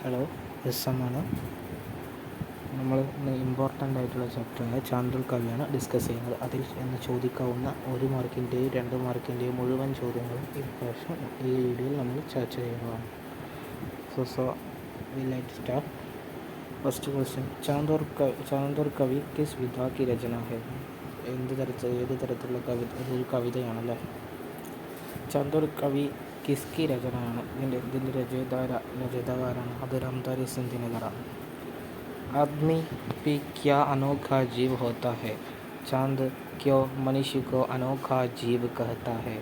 Hello, ആണ്. നമ്മൾ ഇന്ന് ഇമ്പോർട്ടൻ്റ് ആയിട്ടുള്ള ചാപ്റ്ററായ ചാന്ദ്രൽ കവിയാണ് ഡിസ്കസ് ചെയ്യുന്നത്. അതിൽ നിന്ന് ചോദിക്കാവുന്ന 1 മാർക്കിൻ്റെയും 2 മാർക്കിൻ്റെയും മുഴുവൻ ചോദ്യങ്ങളും ഈ വീഡിയോയിൽ നമ്മൾ ചർച്ച ചെയ്യുന്നതാണ്. So we like start. First question, ചാന്ദ്രൽ കവി കിസ് വിധാ കി രചന ഹെ? ഏത് തരത്തിലുള്ള ഒരു കവിതയാണല്ലേ? ചാന്ദ്രൽ കവി കിസ്കി രചനയാണ്. ഇതിൻ്റെ രചയിതാവാരാണ്? അത് രാംധാരി സിംഗ്. आदमी भी क्या अनोखा जीव होता है, चांद क्यों मनुष्य को अनोखा जीव कहता है?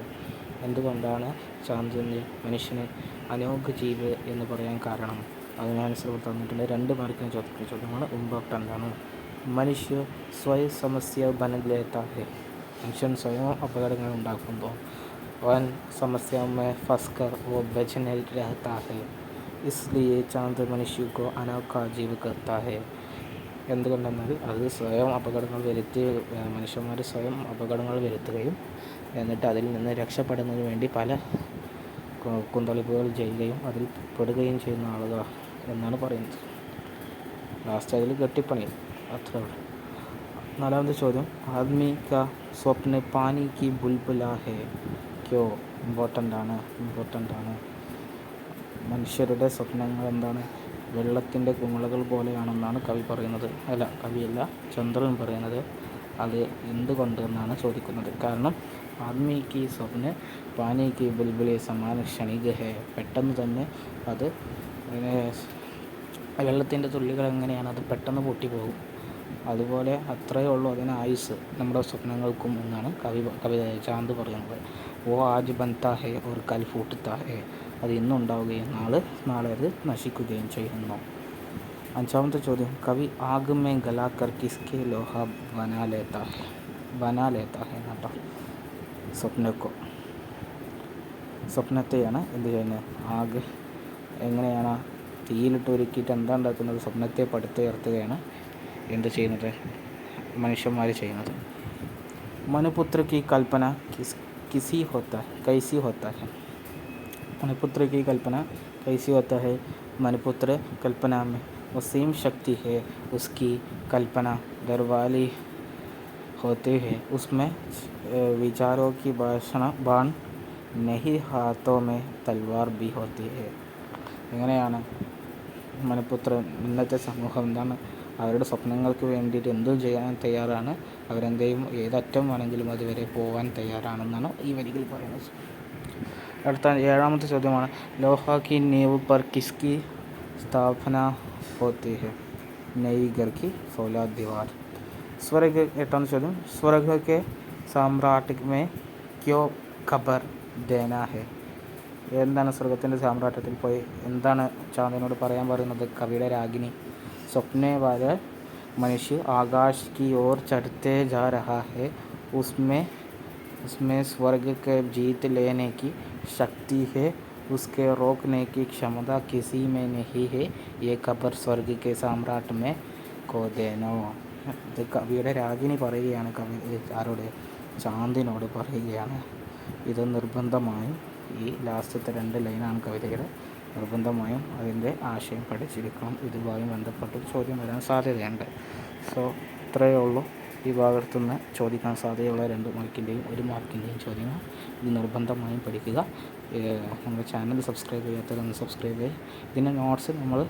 എന്തുകൊണ്ടാണ് ചാന്ദിന് മനുഷ്യന് അനോഖ ജീവ് എന്ന് പറയാൻ കാരണം? അതിന് ആൻസർ തന്നിട്ടുണ്ട്. 2 മാർക്കിന് ചോദ്യമാണ്, ഇമ്പോർട്ടൻ്റ് ആണ്. മനുഷ്യ സ്വയം സമസ്യ ബൻ ലേതാ ഹെ. മനുഷ്യൻ സ്വയം അപകടങ്ങൾ ഉണ്ടാക്കുമ്പോൾ വൻ സമസ്യ മേ ഫസ്കർ വോ ബച്ചനെ രഹതാ ഹെ, ഇസ്ലിയെ ചാന്ദ് മനുഷ്യക്കോ അനോഖ ജീവ് കഹത്താ ഹെ. എന്തുകൊണ്ടെന്നാൽ അത് മനുഷ്യന്മാർ സ്വയം അപകടങ്ങൾ വരുത്തുകയും എന്നിട്ട് അതിൽ നിന്ന് രക്ഷപ്പെടുന്നതിന് വേണ്ടി പല കുന്തളിപ്പുകൾ ചെയ്യുകയും അതിൽ പെടുകയും ചെയ്യുന്ന ആളുകൾ എന്നാണ് പറയുന്നത്. ലാസ്റ്റ് അതിൽ കെട്ടിപ്പണി, അത്രേ ഉള്ളൂ. 4ാമത്തെ ചോദ്യം, ആദ്മി കാ സ്വപ്ന പാനി കി ബുൽബുലാ ഹെ ക്യോ? ഇമ്പോർട്ടൻ്റ് ആണ്. മനുഷ്യരുടെ സ്വപ്നങ്ങൾ എന്താണ്? വെള്ളത്തിൻ്റെ കുമിളകൾ പോലെയാണെന്നാണ് കവിയല്ല ചന്ദ്രൻ പറയുന്നത്. അത് എന്തുകൊണ്ട് എന്നാണ് ചോദിക്കുന്നത്. കാരണം ആദ്മി കി സ്വപ്ന പാനി കി ബുൽബുലെ സമാന ക്ഷണിക ഹെ. പെട്ടെന്ന് തന്നെ അത് വെള്ളത്തിൻ്റെ തുള്ളികൾ എങ്ങനെയാണ്, അത് പെട്ടെന്ന് പൊട്ടിപ്പോകും. അതുപോലെ അത്രയേ ഉള്ളൂ അതിന് ആയുസ് നമ്മുടെ സ്വപ്നങ്ങൾക്കും എന്നാണ് കവിത ചാന്ദ് പറയുന്നത്. ഓ ആജ് ബൻതാ ഹെ ഓർ കൽ ഫൂട്ട്താ ഹെ. അത് ഇന്നുണ്ടാവുകയും നാളെ അത് നശിക്കുകയും ചെയ്യുന്നു. 5ാമത്തെ ചോദ്യം, കവി ആഗ് മേ ഗലാക്കർ കിസ്കെ ലോഹ ബനാ ലേതാ ഹെ കേട്ടോ. സ്വപ്നത്തെയാണ് എന്ത് ചെയ്യുന്നത്? ആഗ് എങ്ങനെയാണ് തീയിലിട്ട് ഒരുക്കിയിട്ട് എന്താ ഉണ്ടാക്കുന്നത്? സ്വപ്നത്തെ പടുത്തുയർത്തുകയാണ് എന്ത് ചെയ്യുന്നത്? മനുഷ്യന്മാർ ചെയ്യുന്നത്. മനുപുത്ര കി കൽപ്പന കൈസി ഹോത്താ ഹെ. मनुपुत्र की कल्पना कैसी होता है? मनुपुत्र कल्पना में असीम शक्ति है, उसकी कल्पना दरवाली होती है, उसमें विचारों की बाण नहीं, हाथों में तलवार भी होती है. എങ്ങനെയാണ് മനുപുത്രൻ ഇന്നത്തെ സമൂഹം എന്താണ്? അവരുടെ സ്വപ്നങ്ങൾക്ക് വേണ്ടിയിട്ട് എന്തും ചെയ്യാൻ തയ്യാറാണ്. ഏതറ്റം വേണമെങ്കിലും അതുവരെ പോകാൻ തയ്യാറാണെന്നാണ് ഈ വരികൾ പറയുന്നത്. അടുത്ത 7ാമത്തെ ചോദ്യമാണ്, ലോഹ കി നീവ് പർ കിസ്കി സ്ഥാപന ഹോത്തി ഹെ? നയി ഘർ കി ഫൗലാദ് ദീവാർ. 8ാമത്തെ ചോദ്യം, സ്വർഗ കെ സാമ്രാട്ട് മേ ക്യോ ഖബർ ദേനാ ഹെ? എന്താണ് സ്വർഗത്തിൻ്റെ സാമ്രാട്ടത്തിൽ പോയി എന്താണ് ചാന്ദിനോട് പറയാൻ പറയുന്നത്? കവിയുടെ രാഗിണി. സ്വപ്നെ വാല മനുഷ്യ ആകാശ് की ओर चढ़ते जा रहा है, उसमें स्वर्ग के जीत लेने की शक्ति है, उसके रोकने की क्षमता किसी में नहीं है, ये खबर स्वर्ग के सम्राट में को देनो. ഇത് കവിയുടെ രാഗിണി പറയുകയാണ്. ആരോട്? ചാന്ദിനോട് പറയുകയാണ്. ഇത് നിർബന്ധമായും ഈ ലാസ്റ്റത്തെ 2 ലൈനാണ് കവിതയുടെ. നിർബന്ധമായും അതിൻ്റെ ആശയം പഠിച്ചിരിക്കണം. ഇതുമായി ബന്ധപ്പെട്ട് ചോദ്യം വരാൻ സാധ്യതയുണ്ട്. സോ ഇത്രയേ ഉള്ളൂ. ഈ ഭാഗത്തുനിന്ന് ചോദിക്കാൻ സാധ്യതയുള്ള 2 മാർക്കിൻ്റെയും 1 മാർക്കിൻ്റെയും ചോദ്യങ്ങൾ. ഇത് നിർബന്ധമായും പഠിക്കുക. നമ്മുടെ ചാനൽ സബ്സ്ക്രൈബ് ചെയ്യാത്തവരൊന്ന് സബ്സ്ക്രൈബ് ചെയ്യുക. ഇതിൻ്റെ നോട്ട്സ് നമ്മൾ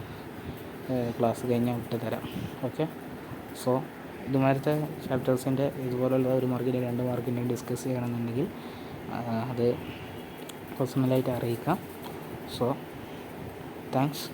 ക്ലാസ് കഴിഞ്ഞാൽ വിട്ട് തരാം. ഓക്കെ. സോ ഇതുമാരത്തെ ചാപ്റ്റേഴ്സിൻ്റെ ഇതുപോലുള്ള 1 മാർക്കിൻ്റെയും 2 മാർക്കിൻ്റെയും ഡിസ്കസ് ചെയ്യണമെന്നുണ്ടെങ്കിൽ അത് പേഴ്സണലായിട്ട് അറിയിക്കാം. So thanks.